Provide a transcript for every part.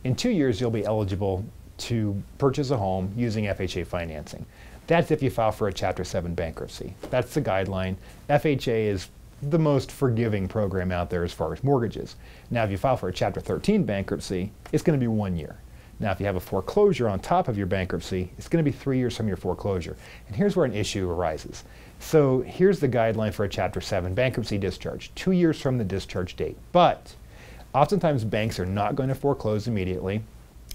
In 2 years, you'll be eligible to purchase a home using FHA financing. That's if you file for a Chapter 7 bankruptcy. That's the guideline. FHA is the most forgiving program out there as far as mortgages. Now, if you file for a Chapter 13 bankruptcy, it's going to be 1 year. Now, if you have a foreclosure on top of your bankruptcy, it's going to be 3 years from your foreclosure. And here's where an issue arises. So here's the guideline for a Chapter 7 bankruptcy discharge, 2 years from the discharge date. But oftentimes banks are not going to foreclose immediately.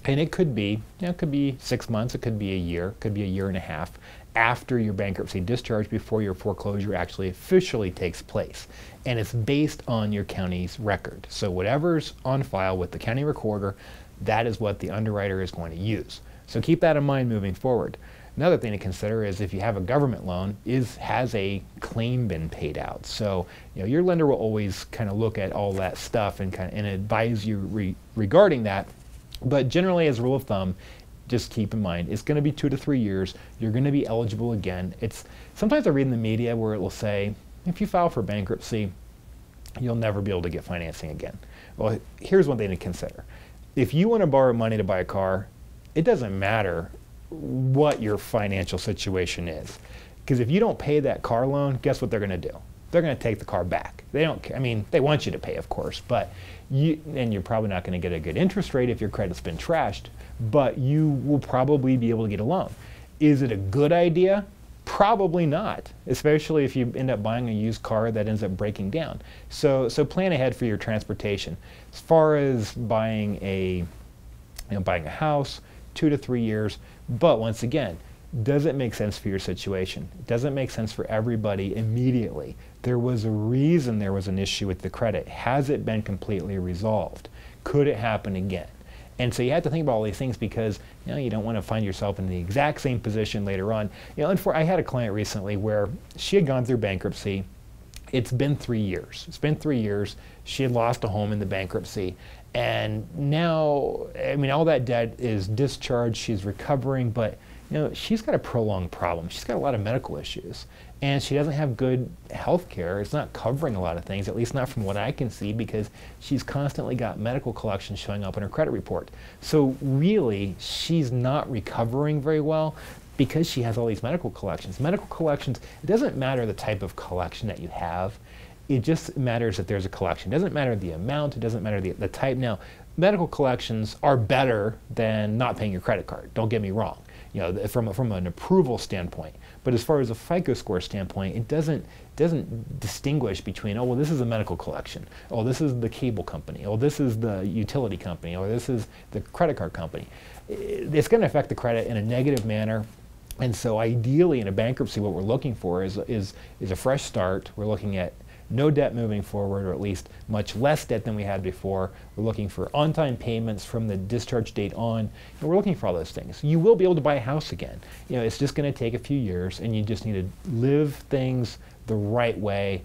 And it could be, it could be 6 months, it could be a year, it could be a year and a half after your bankruptcy discharge before your foreclosure actually officially takes place. And it's based on your county's record. So whatever's on file with the county recorder, that is what the underwriter is going to use. So keep that in mind moving forward. Another thing to consider is if you have a government loan, has a claim been paid out? So your lender will always kind of look at all that stuff and advise you regarding that. But generally, as a rule of thumb, just keep in mind, it's going to be 2 to 3 years. You're going to be eligible again. Sometimes I read in the media where it will say, if you file for bankruptcy, you'll never be able to get financing again. Well, here's one thing to consider. If you want to borrow money to buy a car, it doesn't matter what your financial situation is. Because if you don't pay that car loan, guess what they're going to do? They're going to take the car back. They don't, I mean, they want you to pay, of course, but you're probably not going to get a good interest rate if your credit's been trashed, but you will probably be able to get a loan. Is it a good idea? Probably not, especially if you end up buying a used car that ends up breaking down. So plan ahead for your transportation. As far as buying a house, 2 to 3 years, but once again, does it make sense for your situation? It doesn't make sense for everybody immediately. There was a reason there was an issue with the credit. Has it been completely resolved? Could it happen again? And so you have to think about all these things because you don't want to find yourself in the exact same position later on. I had a client recently where she had gone through bankruptcy. It's been 3 years. It's been 3 years. She had lost a home in the bankruptcy. And now, I mean, all that debt is discharged. She's recovering, but she's got a prolonged problem. She's got a lot of medical issues, and she doesn't have good health care. It's not covering a lot of things, at least not from what I can see, because she's constantly got medical collections showing up in her credit report. So really, she's not recovering very well because she has all these medical collections. Medical collections, it doesn't matter the type of collection that you have. It just matters that there's a collection. It doesn't matter the amount. It doesn't matter the type. Now, medical collections are better than not paying your credit card. Don't get me wrong. From an approval standpoint. But as far as a FICO score standpoint, it doesn't distinguish between, oh, well, this is a medical collection. Oh, this is the cable company. Oh, this is the utility company. Or this is the credit card company. It's going to affect the credit in a negative manner. And so ideally in a bankruptcy, what we're looking for is a fresh start. We're looking at no debt moving forward, or at least much less debt than we had before. We're looking for on-time payments from the discharge date on, and we're looking for all those things. You will be able to buy a house again. It's just going to take a few years, and you just need to live things the right way.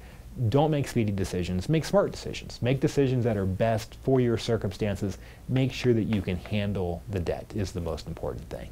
Don't make speedy decisions. Make smart decisions. Make decisions that are best for your circumstances. Make sure that you can handle the debt is the most important thing.